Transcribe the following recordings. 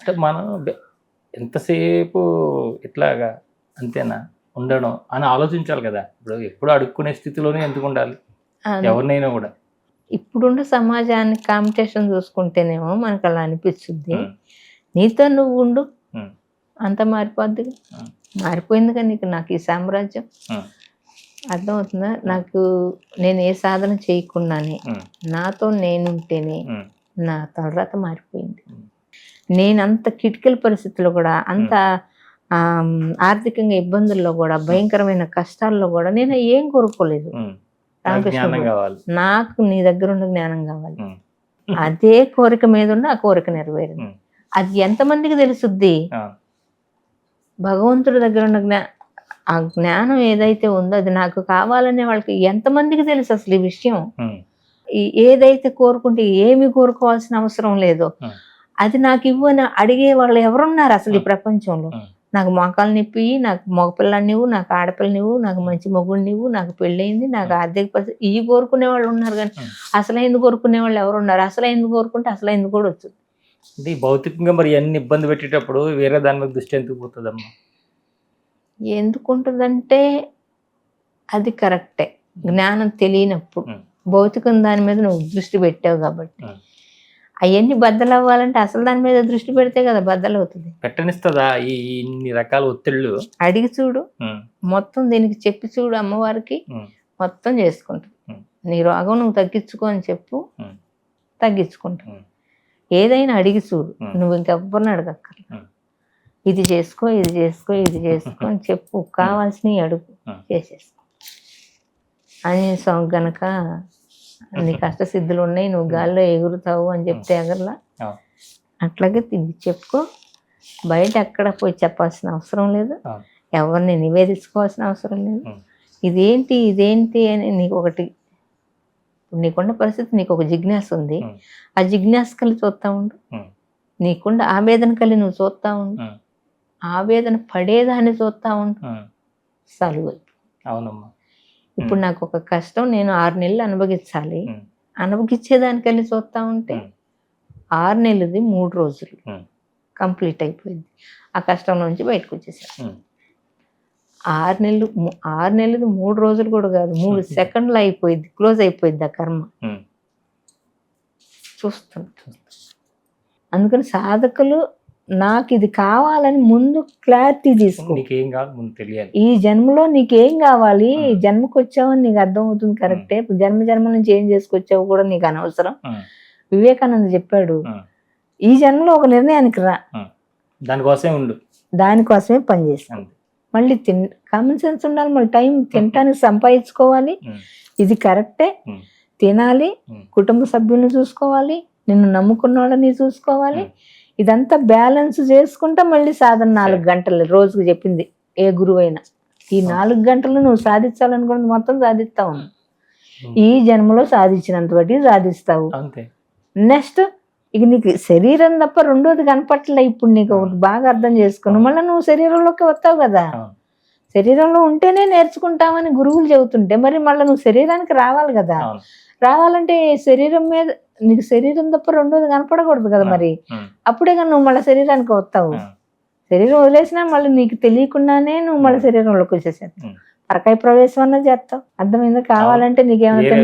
అంటే మనం ఎంతసేపు ఇట్లాగా అంతేనా ఉండడం అని ఆలోచించాలి కదా. ఇప్పుడు ఎప్పుడు అడుక్కునే స్థితిలోనే ఎందుకు ఉండాలి ఎవరినైనా కూడా. ఇప్పుడున్న సమాజానికి కాంపిటీషన్ చూసుకుంటేనేమో మనకు అలా అనిపిస్తుంది. నీతో నువ్వు ఉండు, అంత మారిపోద్ది. మారిపోయింది కానీ నాకు ఈ సామ్రాజ్యం అర్థమవుతుందా? నాకు నేను ఏ సాధన చేయకుండానే నాతో నేనుంటేనే నా తలరాత మారిపోయింది. నేను అంత కిటికల పరిస్థితుల్లో కూడా, అంత ఆర్థికంగా ఇబ్బందుల్లో కూడా, భయంకరమైన కష్టాల్లో కూడా నేను ఏం కోరుకోలేదు. రామకృష్ణ, నాకు నీ దగ్గర ఉన్న జ్ఞానం కావాలి. అదే కోరిక మీద ఉన్న ఆ కోరిక నెరవేరింది. అది ఎంతమందికి తెలుసుద్ది? భగవంతుడి దగ్గర ఉన్న ఆ జ్ఞానం ఏదైతే ఉందో అది నాకు కావాలనే వాళ్ళకి ఎంతమందికి తెలుసు అసలు ఈ విషయం? ఏదైతే కోరుకుంటే ఏమి కోరుకోవాల్సిన అవసరం లేదో అది నాకు ఇవ్వని అడిగే వాళ్ళు ఎవరున్నారు అసలు ఈ ప్రపంచంలో? నాకు మోకాలు నిప్పి, నాకు మగపిల్లని నువ్వు, నాకు ఆడపిల్ల నువ్వు, నాకు మంచి మొగుడు నువ్వు, నాకు పెళ్ళయింది, నాకు ఆర్థిక పరిస్థితి, ఇవి కోరుకునే వాళ్ళు ఉన్నారు. కానీ అసలైంది కోరుకునే వాళ్ళు ఎవరు ఉన్నారు? అసలైంది కోరుకుంటే అసలైంది కూడా వచ్చింది. అంటే భౌతికంగా మరి అన్ని ఇబ్బంది పెట్టేటప్పుడు వేరే దాని మీద దృష్టి ఎందుకు పోతుందమ్మా? ఎందుకుంటుందంటే అది కరెక్టే, జ్ఞానం తెలియనప్పుడు. భౌతికం దాని మీద నువ్వు దృష్టి పెట్టావు కాబట్టి అవన్నీ బద్దలు అవ్వాలంటే అసలు దాని మీద దృష్టి పెడితే కదా బద్దలు అవుతుంది. పెట్టనిస్తుందా ఈ ఇన్ని రకాల ఒత్తిళ్ళు? అడిగి చూడు, మొత్తం దీనికి చెప్పి చూడు, అమ్మవారికి మొత్తం చేసుకుంటుంది. నీ రోగం నువ్వు తగ్గించుకో అని చెప్పు, తగ్గించుకుంటావు. ఏదైనా అడిగి చూడు, నువ్వు ఇంకెవ్వరిని అడగక్కర్లేదు. ఇది చేసుకో, ఇది చేసుకో, ఇది చేసుకో అని చెప్పు, కావాల్సినవి అడుగు, చేసేసుకో. ఆంజనేయ స్వామి గనక నీ కష్టసిద్ధులు ఉన్నాయి, నువ్వు గాల్లో ఎగురుతావు అని చెప్తే ఎగరలా, అట్లాగే తిరిగి చెప్పుకో. బయట ఎక్కడ పోయి చెప్పాల్సిన అవసరం లేదు, ఎవరిని నివేదించుకోవాల్సిన అవసరం లేదు. ఇదేంటి ఇదేంటి అని నీకు ఒకటి, నీకున్న పరిస్థితి, నీకు ఒక జిజ్ఞాస ఉంది, ఆ జిజ్ఞాస కలిసి చూస్తూ ఉండు. నీకుండా ఆవేదన కలిగి నువ్వు చూస్తూ ఉండు, ఆవేదన పడేదాన్ని చూస్తూ ఉండు, సలువు. అవునమ్మా. ఇప్పుడు నాకు ఒక కష్టం నేను 6 నెలలు అనుభవించాలి, అనుభవించేదానికెళ్ళి చూస్తూ ఉంటే 6 నెలలది 3 రోజులు కంప్లీట్ అయిపోయింది. ఆ కష్టం నుంచి బయటకు వచ్చేసాను. 6 నెలలది 3 రోజులు కూడా కాదు, 3 సెకండ్లు అయిపోయింది, క్లోజ్ అయిపోయింది ఆ కర్మ. చూస్తున్నా. అందుకని సాధకులు నాకు ఇది కావాలని ముందు క్లారిటీ తీసుకో. ఈ జన్మలో నీకేం కావాలి, జన్మకు వచ్చావని నీకు అర్థమవుతుంది కరెక్టే. జన్మ నుంచి ఏం చేసుకొచ్చావు కూడా నీకు అనవసరం. వివేకానంద చెప్పాడు, ఈ జన్మలో ఒక నిర్ణయానికి రా, దానికోసమే ఉండు, దానికోసమే పనిచేస్తాను. మళ్ళీ కామన్ సెన్స్ ఉండాలి, మళ్ళీ టైం తినటానికి సంపాదించుకోవాలి, ఇది కరెక్టే, తినాలి, కుటుంబ సభ్యులను చూసుకోవాలి, నిన్ను నమ్ముకున్న వాళ్ళని చూసుకోవాలి. ఇదంతా బ్యాలెన్స్ చేసుకుంటా మళ్ళీ సాధన 4 గంటలు రోజుకు చెప్పింది ఏ గురువైనా. ఈ 4 గంటలు నువ్వు సాధించాలనుకున్నది మొత్తం సాధిస్తావు. ఈ జన్మలో సాధించినంత బట్టి సాధిస్తావు. నెక్స్ట్ ఇక నీకు శరీరం తప్ప రెండోది కనపట్లే. ఇప్పుడు నీకు బాగా అర్థం చేసుకున్నావు, మళ్ళీ నువ్వు శరీరంలోకి వస్తావు కదా. శరీరంలో ఉంటేనే నేర్చుకుంటామని గురువులు చెబుతుంటే మరి మళ్ళీ నువ్వు శరీరానికి రావాలి కదా. రావాలంటే శరీరం మీద నీకు శరీరం తప్ప రెండోది కనపడకూడదు కదా. మరి అప్పుడే కానీ నువ్వు మళ్ళీ శరీరానికి వస్తావు. శరీరం వదిలేసినా మళ్ళీ నీకు తెలియకుండానే నువ్వు మళ్ళీ శరీరంలోకి వచ్చేసేస్తావు, పరకాయ ప్రవేశం అన్నది చేస్తావు. అర్థమైందా? కావాలంటే నీకేమైనా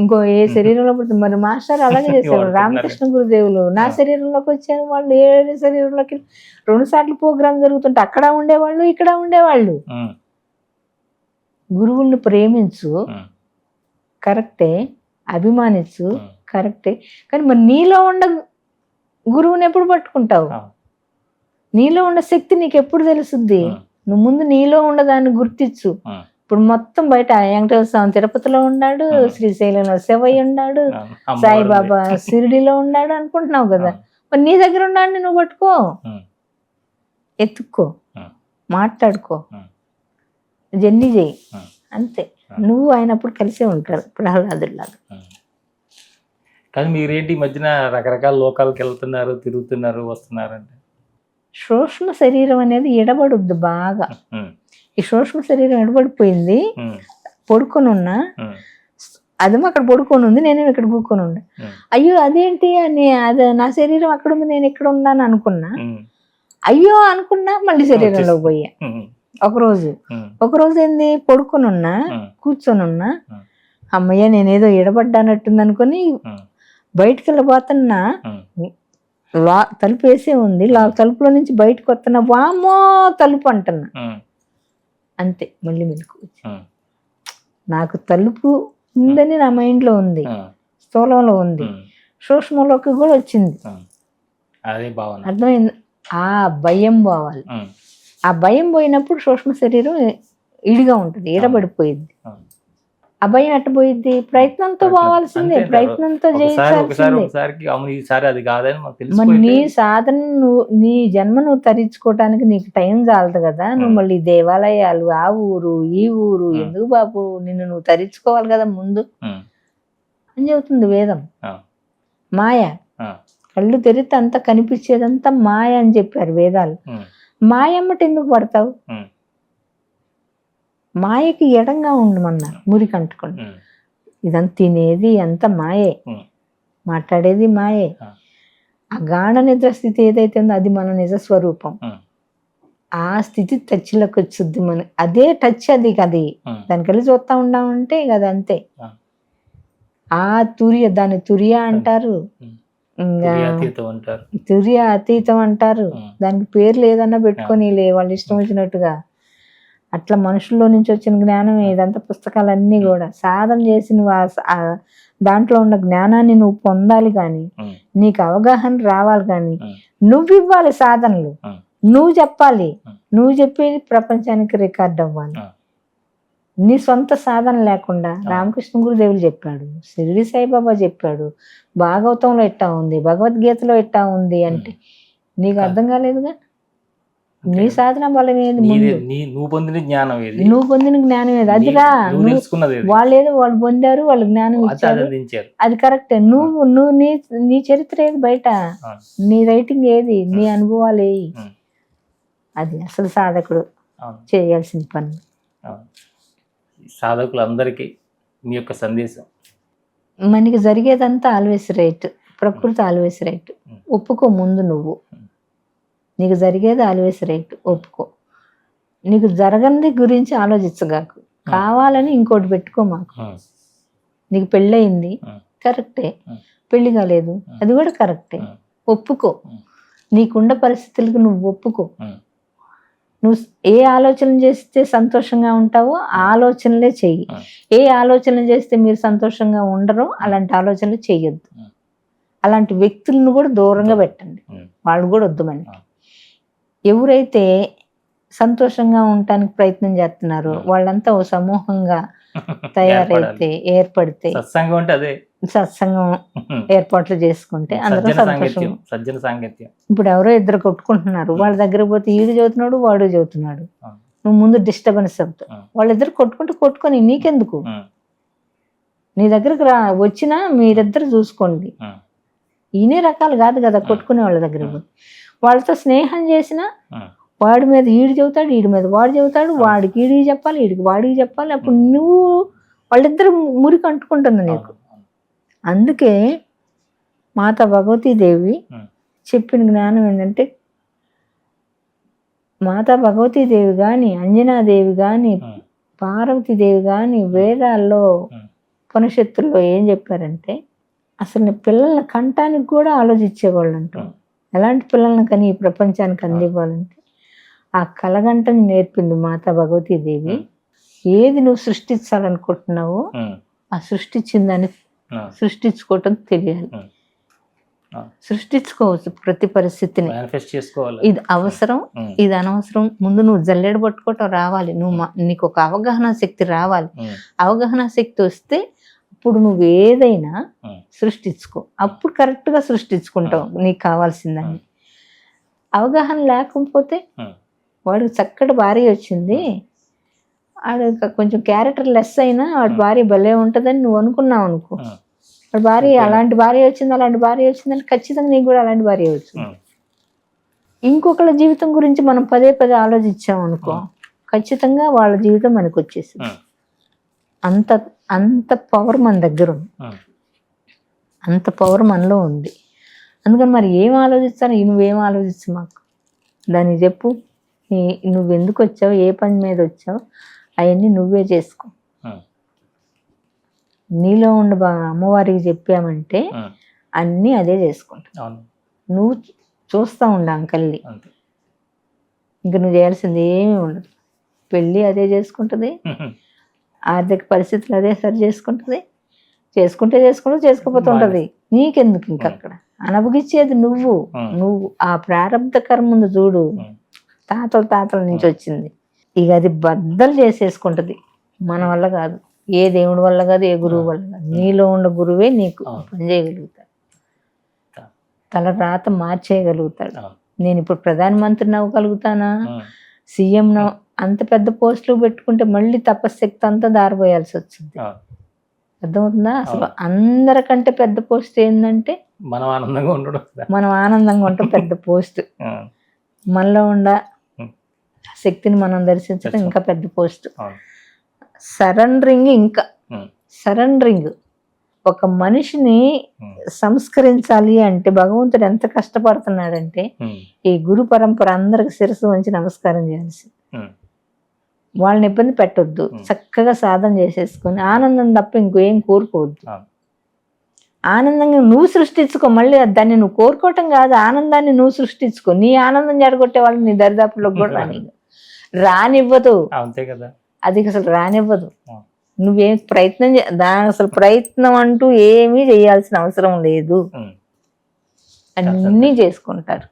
ఇంకో ఏ శరీరంలో పుడుతుంది. మరి మాస్టర్ అలాగే చేశారు. రామకృష్ణ గురుదేవులు నా శరీరంలోకి వచ్చారు, వాళ్ళు ఏ శరీరంలోకి 2 సార్లు ప్రోగ్రామ్ జరుగుతుంటే అక్కడ ఉండేవాళ్ళు, ఇక్కడ ఉండేవాళ్ళు. గురువుల్ని ప్రేమించు, కరెక్టే, అభిమానించు, కరెక్టే, కానీ మరి నీలో ఉన్న గురువుని ఎప్పుడు పట్టుకుంటావు? నీలో ఉన్న శక్తి నీకు ఎప్పుడు తెలుస్తుంది? నువ్వు ముందు నీలో ఉన్నదాన్ని గుర్తించు. ఇప్పుడు మొత్తం బయట వెంకటేశ్వర స్వామి తిరుపతిలో ఉన్నాడు, శ్రీశైలంలో శివయ్య ఉన్నాడు, సాయిబాబా షిరిడిలో ఉన్నాడు అనుకుంటున్నావు కదా. మరి నీ దగ్గర ఉన్నాడని నువ్వు పట్టుకో, ఎత్తుక్కో, మాట్లాడుకో, జర్నీ చేయి, అంతే. నువ్వు ఆయనప్పుడు కలిసే ఉంటారు ప్రహ్లాదులాగా. కానీ మీరేంటి ఈ మధ్యన రకరకాల లోకాలకు వెళ్తున్నారు, తిరుగుతున్నారు, వస్తున్నారు అంటే? సూక్ష్మ శరీరం అనేది ఎడబడుద్ది బాగా. ఈ సూక్ష్మ శరీరం ఎడబడిపోయింది, పడుకొని ఉన్నా అదేమో అక్కడ పడుకొని ఉంది, నేనేమో ఇక్కడ కూర్చొని ఉండే. అయ్యో అదేంటి అని, అదే నా శరీరం అక్కడ ఉంది, నేను ఇక్కడ ఉన్నాను అనుకున్నా. అయ్యో అనుకున్నా, మళ్ళీ శరీరంలో పోయా. ఒకరోజు ఏంది, పడుకొని ఉన్నా, కూర్చొని ఉన్నా, అమ్మయ్య నేనేదో ఎడబడ్డానట్టుంది అనుకుని బయటికి వెళ్ళిపోతున్నా, తలుపు వేసే ఉంది, తలుపులో నుంచి బయటకు వస్తున్నా, వామో తలుపు అంటున్నా. అంతే, మళ్ళీ మెలకు నాకు తలుపు ఉందని నా మైండ్ లో ఉంది, స్థూలంలో ఉంది, సూక్ష్మంలోకి కూడా వచ్చింది. అర్థమైంది? ఆ భయం పోవాలి. ఆ భయం పోయినప్పుడు సూక్ష్మ శరీరం ఇడిగా ఉంటుంది, ఈడబడిపోయింది. ఆ భయం ఎట్ట పోయిద్ది? ప్రయత్నంతో పోవాల్సిందే, ప్రయత్నంతో చేయాల్సిందే. మరి నీ సాధన, నీ జన్మ నువ్వు తరించుకోవటానికి నీకు టైం చాలదు కదా. నువ్వు మళ్ళీ దేవాలయాలు, ఆ ఊరు ఈ ఊరు ఎందుకు బాబు, నిన్ను నువ్వు తరించుకోవాలి కదా ముందు అని చెబుతుంది వేదం. మాయ, కళ్ళు తెరితే అంతా కనిపించేదంతా మాయ అని చెప్పారు వేదాలు. మాయమ్మటి ఎందుకు పడతావు? మాయకి ఎడంగా ఉండమన్నారు, మురికి అంటుకోండి. ఇదంతా తినేది అంత మాయే, మాట్లాడేది మాయే. ఆ గాఢ నిద్ర స్థితి ఏదైతే ఉందో అది మన నిజ స్వరూపం. ఆ స్థితి టచ్లోకి వచ్చుద్ది మన, అదే టచ్, అది కది దానికెళ్ళి చూస్తా ఉండామంటే కదా అంతే. ఆ తుర్య, దాన్ని తుర్య అంటారు, తుర్య అతీతం అంటారు. దానికి పేర్లు ఏదన్నా పెట్టుకొని వాళ్ళు ఇష్టం వచ్చినట్టుగా. అట్లా మనుషుల్లో నుంచి వచ్చిన జ్ఞానమే ఇదంతా. పుస్తకాలన్నీ కూడా సాధన చేసి నువ్వు దాంట్లో ఉన్న జ్ఞానాన్ని నువ్వు పొందాలి, కానీ నీకు అవగాహన రావాలి, కానీ నువ్వు ఇవ్వాలి సాధనలు, నువ్వు చెప్పాలి, నువ్వు చెప్పేది ప్రపంచానికి రికార్డ్ అవ్వాలి. నీ సొంత సాధన లేకుండా రామకృష్ణ గురుదేవులు చెప్పాడు, షిరిడి సాయిబాబా చెప్పాడు, భాగవతంలో ఎట్టా ఉంది, భగవద్గీతలో ఎట్టా ఉంది అంటే నీకు అర్థం కాలేదుగా. నీ సాధన బలం ఏది? నువ్వు పొందిన జ్ఞానం ఏది? అదిరా. వాళ్ళు పొందారు, వాళ్ళు జ్ఞానం ఇచ్చారు, అది కరెక్టే. నువ్వు నీ చరిత్ర ఏది బయట, నీ రైటింగ్ ఏది, నీ అనుభవాలు ఏవి, అది అసలు సాధకుడు చేయాల్సిన పని. సాధకులందరికీ మీ యొక్క సందేశం? మనకి జరిగేదంతా ఆల్వేస్ రైట్, ప్రకృతి ఆల్వేస్ రైట్. ఒప్పుకో ముందు, నువ్వు నీకు జరిగేది ఆల్వేస్ రైట్, ఒప్పుకో. నీకు జరగంది గురించి ఆలోచించగాకు, కావాలని ఇంకోటి పెట్టుకో మాకు. నీకు పెళ్ళయింది, కరెక్టే. పెళ్లి కాలేదు, అది కూడా కరెక్టే, ఒప్పుకో. నీకుండ పరిస్థితులకు నువ్వు ఒప్పుకో. నువ్వు ఏ ఆలోచన చేస్తే సంతోషంగా ఉంటావో ఆ ఆలోచనలే చెయ్యి. ఏ ఆలోచన చేస్తే మీరు సంతోషంగా ఉండరో అలాంటి ఆలోచనలు చెయ్యొద్దు. అలాంటి వ్యక్తులను కూడా దూరంగా పెట్టండి, వాళ్ళు కూడా వద్దు మనకి. ఎవరైతే సంతోషంగా ఉండటానికి ప్రయత్నం చేస్తున్నారో వాళ్ళంతా ఓ సమూహంగా తయారైతే, ఏర్పడితే, సత్సంగం ఏర్పాట్లు చేసుకుంటే అందరూ సంతోషం. ఇప్పుడు ఎవరో ఇద్దరు కొట్టుకుంటున్నారు, వాళ్ళ దగ్గర పోతే ఈడు చదువుతున్నాడు, వాడు చదువుతున్నాడు, నువ్వు ముందు డిస్టర్బెన్స్ అవుతావు. వాళ్ళిద్దరు కొట్టుకొని నీకెందుకు? నీ దగ్గరకు వచ్చినా మీరిద్దరు చూసుకోండి. ఈయనే రకాలు కాదు కదా కొట్టుకునే వాళ్ళ దగ్గర పోయి. వాళ్ళతో స్నేహం చేసినా వాడి మీద ఈడు చెబుతాడు, ఈడి మీద వాడు చెబుతాడు, వాడికి ఈడికి చెప్పాలి, ఈడికి వాడికి చెప్పాలి. అప్పుడు నువ్వు వాళ్ళిద్దరు మురికి అంటుకుంటుంది నీకు. అందుకే మాతా భగవతీదేవి చెప్పిన జ్ఞానం ఏంటంటే, మాతా భగవతీదేవి కానీ, అంజనాదేవి కానీ, పార్వతీదేవి కానీ వేదాల్లో ఉపనిషత్తుల్లో ఏం చెప్పారంటే, అసలు పిల్లల్ని కంటానికి కూడా ఆలోచించేవాళ్ళు అంటాం. ఎలాంటి పిల్లల్ని కానీ ఈ ప్రపంచానికి అందివ్వాలంటే ఆ కలగంటని నేర్పింది మాతా భగవతీదేవి. ఏది నువ్వు సృష్టించాలనుకుంటున్నావో ఆ సృష్టించిందని సృష్టించుకోవటం తెలియాలి. సృష్టించుకోవచ్చు ప్రతి పరిస్థితిని. ఇది అవసరం, ఇది అనవసరం. ముందు నువ్వు జల్లెడ పట్టుకోవటం రావాలి, నీకు ఒక అవగాహన శక్తి రావాలి. అవగాహన శక్తి వస్తే అప్పుడు నువ్వు ఏదైనా సృష్టించుకో, అప్పుడు కరెక్ట్గా సృష్టించుకుంటావు నీకు కావాల్సిందని. అవగాహన లేకపోతే వాడికి చక్కటి భార్య వచ్చింది, వాడు కొంచెం క్యారెక్టర్ లెస్ అయినా వాడి భార్య భలే ఉంటుందని నువ్వు అనుకున్నావు అనుకో, వాడి భార్య అలాంటి భార్య వచ్చింది, అలాంటి భార్య వచ్చిందని ఖచ్చితంగా నీకు కూడా అలాంటి భార్య వచ్చింది. ఇంకొకళ్ళ జీవితం గురించి మనం పదే పదే ఆలోచించాం అనుకో, ఖచ్చితంగా వాళ్ళ జీవితం మనకు వచ్చేసింది. అంత పవర్ మన దగ్గర ఉంది, ఉమ్, అంత పవర్ మనలో ఉంది. అందుకని మరి ఏం ఆలోచిస్తాను, నువ్వేం ఆలోచించు మాకు, దాన్ని చెప్పు, నువ్వు ఎందుకు వచ్చావు, ఏ పని మీద వచ్చావు, అవన్నీ నువ్వే చేసుకో. ఉమ్, నీలో ఉండి అమ్మవారికి చెప్పామంటే ఉమ్, అన్నీ అదే చేసుకుంటా. అవును, నువ్వు చూస్తూ ఉండు అంకల్ని, అంతే. ఇంక నువ్వు చేయాల్సింది ఏమీ ఉండదు. పెళ్ళి అదే చేసుకుంటుంది, ఆర్థిక పరిస్థితులు అదే సరి చేసుకుంటుంది, చేసుకుంటే చేసుకోపోతుంటది. నీకెందుకు ఇంక అక్కడ అనుభవించేది నువ్వు. నువ్వు ఆ ప్రారంభ కర్మ ఉంది చూడు, తాతల నుంచి వచ్చింది, ఇక అది బద్దలు చేసేసుకుంటది. మన వల్ల కాదు, ఏ దేవుడి వల్ల కాదు, ఏ గురువు వల్ల కాదు, నీలో ఉన్న గురువే నీకు పని చేయగలుగుతాడు, తల రాత మార్చేయగలుగుతాడు. నేను ఇప్పుడు ప్రధానమంత్రిని అవ్వగలుగుతానా, సీఎం అంత పెద్ద పోస్టులు పెట్టుకుంటే మళ్ళీ తపశక్తి అంతా దారిపోయాల్సి వచ్చింది. అర్థమవుతుందా? అసలు అందరికంటే పెద్ద పోస్ట్ ఏంటంటే మనం ఆనందంగా ఉండడం, మనం ఆనందంగా ఉంటాం. పెద్ద పోస్ట్ మనలో ఉండ శక్తిని మనం దర్శించడం ఇంకా పెద్ద పోస్ట్. సరెండరింగ్, ఇంకా సరెండరింగ్. ఒక మనిషిని సంస్కరించాలి అంటే భగవంతుడు ఎంత కష్టపడుతున్నాడంటే, ఈ గురు పరంపర అందరికి శిరస్సు వంచి నమస్కారం చేయాల్సి, వాళ్ళని ఇబ్బంది పెట్టొద్దు, చక్కగా సాధన చేసేసుకొని ఆనందం తప్ప ఇంకేం కోరుకోవద్దు. ఆనందంగా నువ్వు సృష్టించుకో, మళ్ళీ దాన్ని నువ్వు కోరుకోవటం కాదు, ఆనందాన్ని నువ్వు సృష్టించుకో. నీ ఆనందం జడగొట్టే వాళ్ళు నీ దరిదాపులకు కూడా రానివ్వదు. అంతే కదా, అది అసలు రానివ్వదు. నువ్వేం ప్రయత్నం దాని అసలు ప్రయత్నం అంటూ ఏమీ చేయాల్సిన అవసరం లేదు, అన్నీ చేసుకుంటారు.